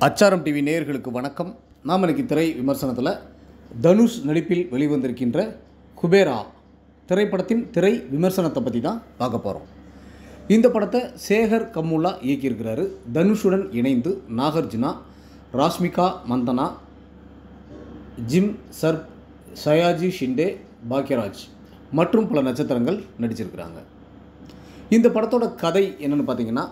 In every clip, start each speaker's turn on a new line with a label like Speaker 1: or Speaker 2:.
Speaker 1: அச்சாரம் டிவி நேயர்களுக்கு வணக்கம். நாம் இன்னைக்கு திரை விமர்சனத்தில் தனுஷ் நடிப்பில் வெளிவந்திருக்கின்ற குபேரா திரைப்படத்தின் திரை விமர்சனத்தை பற்றி தான் பார்க்க போகிறோம். இந்த படத்தை சேகர் கம்முல்லா இயக்கியிருக்கிறாரு. தனுஷுடன் இணைந்து நாகார்ஜுனா, ராஷ்மிகா மந்தனா, ஜிம் சர்ப், சயாஜி ஷிண்டே, பாக்யராஜ் மற்றும் பல நட்சத்திரங்கள் நடிச்சிருக்கிறாங்க. இந்த படத்தோட கதை என்னென்னு பார்த்தீங்கன்னா,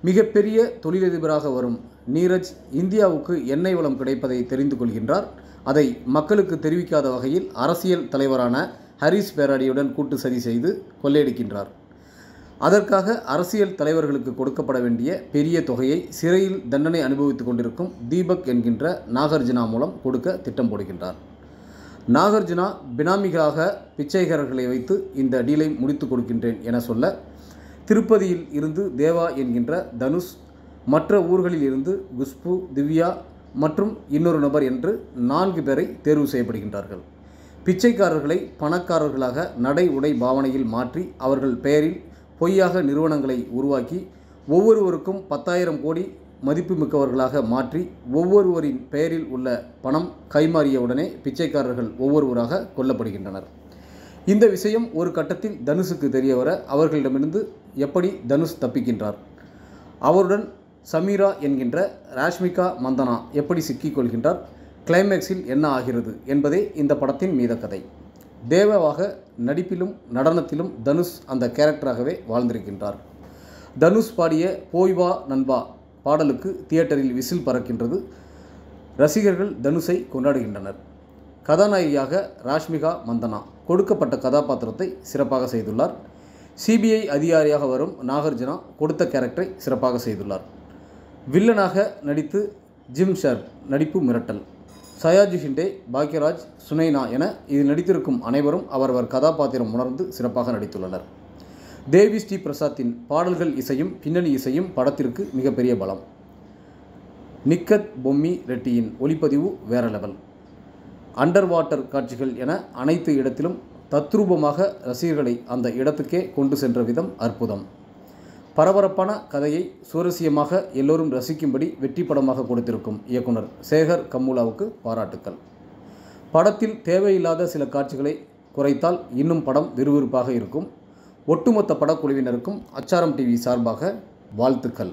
Speaker 1: மிகப்பெரிய தொழிலதிபராக வரும் நீரஜ் இந்தியாவுக்கு எண்ணெய் வளம் கிடைப்பதை தெரிந்து கொள்கின்றார். அதை மக்களுக்கு தெரிவிக்காத வகையில் அரசியல் தலைவரான ஹரிஸ் பேராடியுடன் கூட்டு சதி செய்து கொள்ளையடிக்கின்றார். அதற்காக அரசியல் தலைவர்களுக்கு கொடுக்கப்பட வேண்டிய பெரிய தொகையை சிறையில் தண்டனை அனுபவித்துக் கொண்டிருக்கும் தீபக் என்கின்ற நாகார்ஜுனா மூலம் கொடுக்க திட்டம் போடுகின்றார். நாகார்ஜுனா பினாமிகளாக பிச்சைக்காரர்களை வைத்து இந்த டீலை முடித்து கொடுக்கின்றேன் என சொல்ல, திருப்பதியில் இருந்து தேவா என்கின்ற தனுஷ், மற்ற ஊர்களில் இருந்து குஷ்பு, திவ்யா மற்றும் இன்னொரு நபர் என்று 4 பேரை தேர்வு செய்யப்படுகின்றார்கள். பிச்சைக்காரர்களை பணக்காரர்களாக நடை உடை பாவனையில் மாற்றி அவர்கள் பெயரில் பொய்யாக நிறுவனங்களை உருவாக்கி ஒவ்வொருவருக்கும் 10,000 கோடி மதிப்புமிக்கவர்களாக மாற்றி ஒவ்வொருவரின் பெயரில் உள்ள பணம் கைமாறியவுடனே பிச்சைக்காரர்கள் ஒவ்வொருவராக கொல்லப்படுகின்றனர். இந்த விஷயம் ஒரு கட்டத்தில் தனுஷுக்கு தெரிய வர அவர்களிடமிருந்து எப்படி தனுஷ் தப்பிக்கின்றார், அவருடன் சமீரா என்கின்ற ராஷ்மிகா மந்தனா எப்படி சிக்கிக்கொள்கின்றார், கிளைமேக்ஸில் என்ன ஆகிறது என்பதே இந்த படத்தின் மீத கதை. தேவாவாக நடிப்பிலும் நடனத்திலும் தனுஷ் அந்த கேரக்டராகவே வாழ்ந்திருக்கின்றார். தனுஷ் பாடிய போய் வா நண்பா பாடலுக்கு தியேட்டரில் விசில் பறக்கின்றது. ரசிகர்கள் தனுஷை கொண்டாடுகின்றனர். கதாநாயகியாக ராஷ்மிகா மந்தனா கொடுக்கப்பட்ட கதாபாத்திரத்தை சிறப்பாக செய்துள்ளார். சிபிஐ அதிகாரியாக வரும் நாகார்ஜுனா கொடுத்த கேரக்டரை சிறப்பாக செய்துள்ளார். வில்லனாக நடித்து ஜிம் சர்ப் நடிப்பு மிரட்டல். சயாஜி ஷிண்டே, பாக்யராஜ், சுனைனா என இதில் நடித்திருக்கும் அனைவரும் அவரவர் கதாபாத்திரம் உணர்ந்து சிறப்பாக நடித்துள்ளனர். தேவி ஸ்ரீ பிரசாத்தின் பாடல்கள் இசையும் பின்னணி இசையும் படத்திற்கு மிகப்பெரிய பலம். நிக்கத் பொம்மி ரெட்டியின் ஒளிப்பதிவு வேற லெவல். அண்டர் வாட்டர் காட்சிகள் என அனைத்து இடத்திலும் தத்ரூபமாக ரசிகர்களை அந்த இடத்துக்கே கொண்டு சென்ற விதம் அற்புதம். பரபரப்பான கதையை சுவாரஸ்யமாக எல்லோரும் ரசிக்கும்படி வெற்றி படமாக கொடுத்திருக்கும் இயக்குனர் சேகர் கம்முல்லாவுக்கு பாராட்டுக்கள். படத்தில் தேவையில்லாத சில காட்சிகளை குறைத்தால் இன்னும் படம் விறுவிறுப்பாக இருக்கும். ஒட்டுமொத்த படக்குழுவினருக்கும் அச்சாரம் டிவி சார்பாக வாழ்த்துக்கள்.